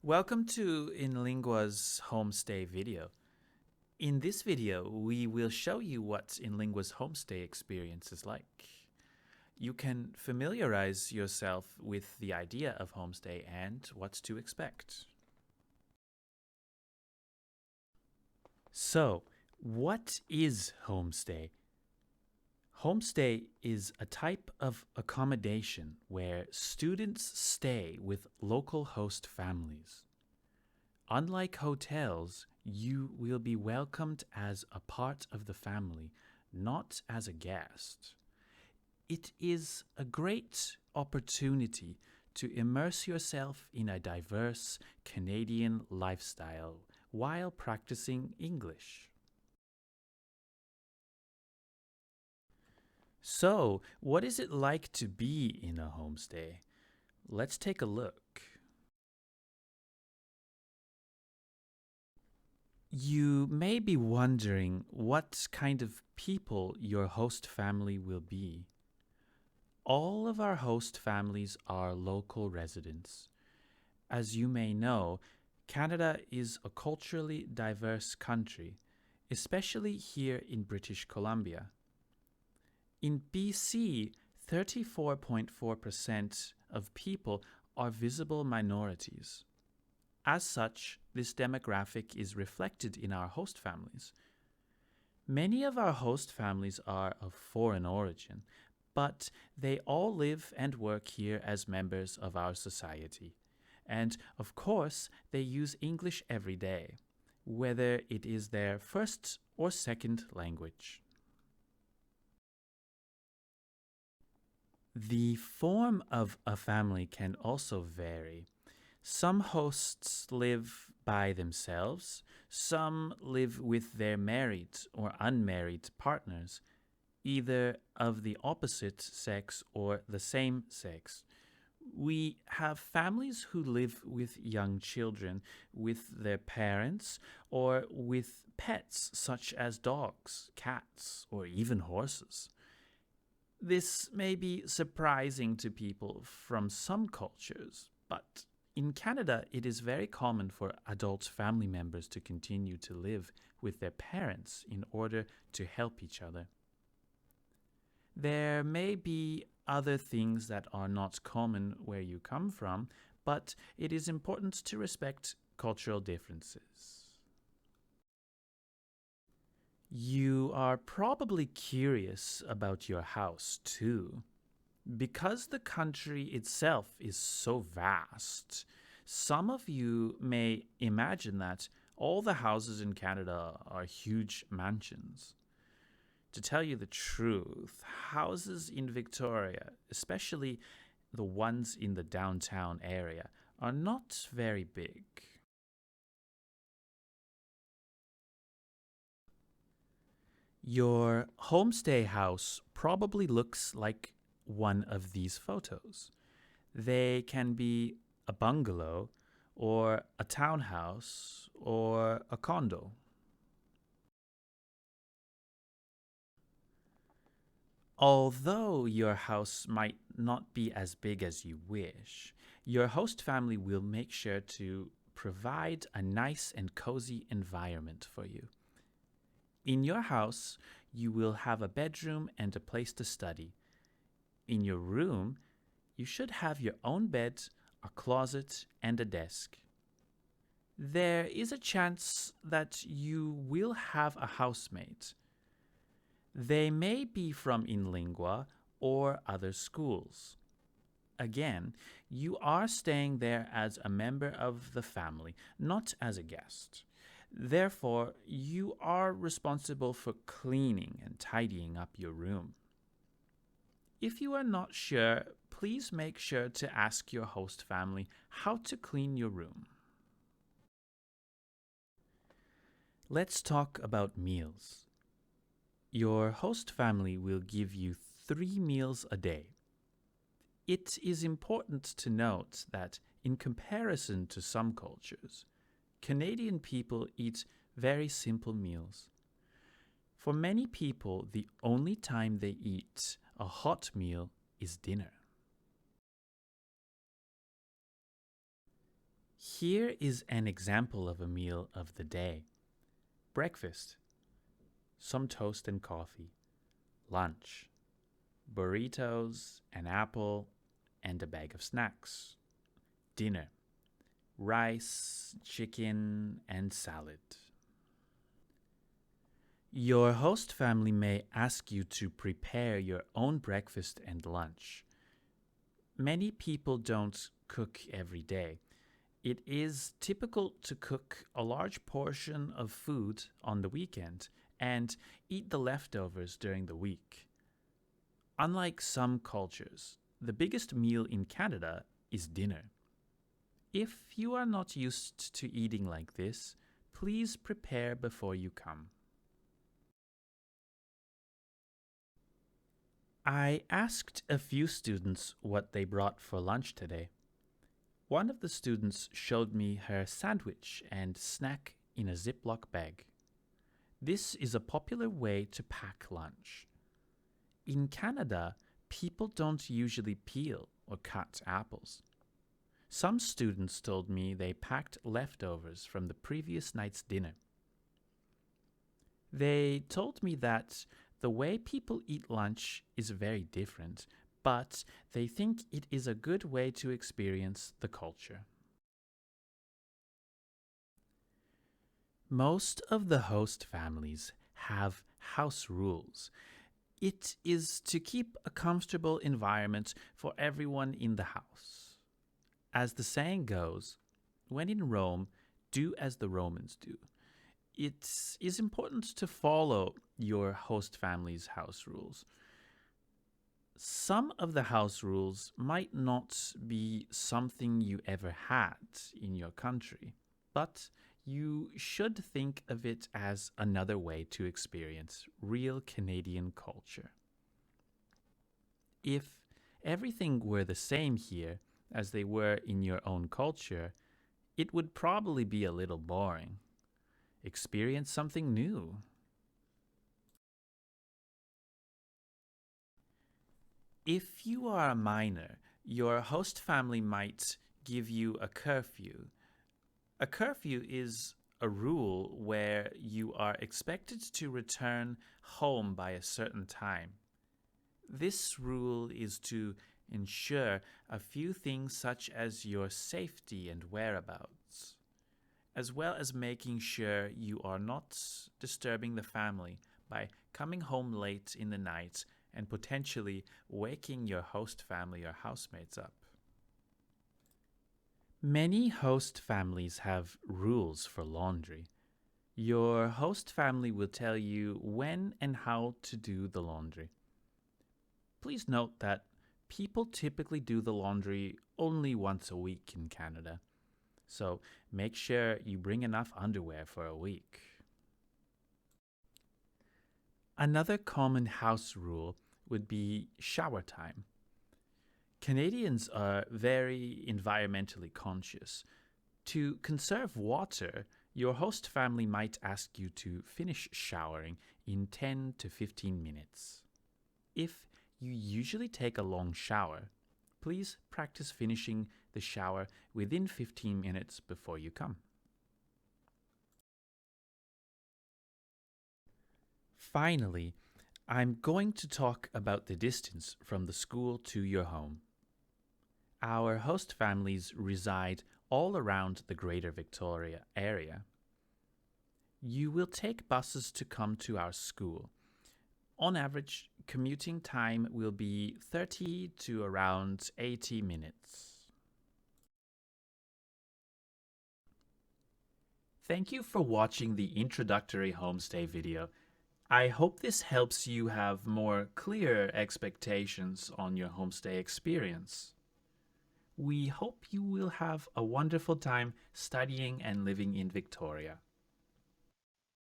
Welcome to InLingua's homestay video. In this video, we will show you what InLingua's homestay experience is like. You can familiarize yourself with the idea of homestay and what to expect. So, what is homestay? Homestay is a type of accommodation where students stay with local host families. Unlike hotels, you will be welcomed as a part of the family, not as a guest. It is a great opportunity to immerse yourself in a diverse Canadian lifestyle while practicing English. So, what is it like to be in a homestay? Let's take a look. You may be wondering what kind of people your host family will be. All of our host families are local residents. As you may know, Canada is a culturally diverse country, especially here in British Columbia. In BC, 34.4% of people are visible minorities. As such, this demographic is reflected in our host families. Many of our host families are of foreign origin, but they all live and work here as members of our society. And of course, they use English every day, whether it is their first or second language. The form of a family can also vary. Some hosts live by themselves, some live with their married or unmarried partners, either of the opposite sex or the same sex. We have families who live with young children, with their parents, or with pets such as dogs, cats, or even horses. This may be surprising to people from some cultures, but in Canada, it is very common for adult family members to continue to live with their parents in order to help each other. There may be other things that are not common where you come from, but it is important to respect cultural differences. You are probably curious about your house too. Because the country itself is so vast, some of you may imagine that all the houses in Canada are huge mansions. To tell you the truth, houses in Victoria, especially the ones in the downtown area, are not very big. Your homestay house probably looks like one of these photos. They can be a bungalow or a townhouse or a condo. Although your house might not be as big as you wish, your host family will make sure to provide a nice and cozy environment for you. In your house, you will have a bedroom and a place to study. In your room, you should have your own bed, a closet, and a desk. There is a chance that you will have a housemate. They may be from InLingua or other schools. Again, you are staying there as a member of the family, not as a guest. Therefore, you are responsible for cleaning and tidying up your room. If you are not sure, please make sure to ask your host family how to clean your room. Let's talk about meals. Your host family will give you 3 meals a day. It is important to note that in comparison to some cultures, Canadian people eat very simple meals. For many people, the only time they eat a hot meal is dinner. Here is an example of a meal of the day. Breakfast, some toast and coffee. Lunch, burritos, an apple, and a bag of snacks. Dinner, rice, chicken, and salad. Your host family may ask you to prepare your own breakfast and lunch. Many people don't cook every day. It is typical to cook a large portion of food on the weekend and eat the leftovers during the week. Unlike some cultures, the biggest meal in Canada is dinner. If you are not used to eating like this, please prepare before you come. I asked a few students what they brought for lunch today. One of the students showed me her sandwich and snack in a Ziploc bag. This is a popular way to pack lunch. In Canada, people don't usually peel or cut apples. Some students told me they packed leftovers from the previous night's dinner. They told me that the way people eat lunch is very different, but they think it is a good way to experience the culture. Most of the host families have house rules. It is to keep a comfortable environment for everyone in the house. As the saying goes, when in Rome, do as the Romans do. It is important to follow your host family's house rules. Some of the house rules might not be something you ever had in your country, but you should think of it as another way to experience real Canadian culture. If everything were the same here as they were in your own culture, it would probably be a little boring. Experience something new. If you are a minor, your host family might give you a curfew. A curfew is a rule where you are expected to return home by a certain time. This rule is to ensure a few things such as your safety and whereabouts, as well as making sure you are not disturbing the family by coming home late in the night and potentially waking your host family or housemates up. Many host families have rules for laundry. Your host family will tell you when and how to do the laundry. Please note that people typically do the laundry only once a week in Canada, so make sure you bring enough underwear for a week. Another common house rule would be shower time. Canadians are very environmentally conscious. To conserve water, your host family might ask you to finish showering in 10 to 15 minutes. If you usually take a long shower, please practice finishing the shower within 15 minutes before you come. Finally, I'm going to talk about the distance from the school to your home. Our host families reside all around the Greater Victoria area. You will take buses to come to our school. On average, commuting time will be 30 to around 80 minutes. Thank you for watching the introductory homestay video. I hope this helps you have more clear expectations on your homestay experience. We hope you will have a wonderful time studying and living in Victoria.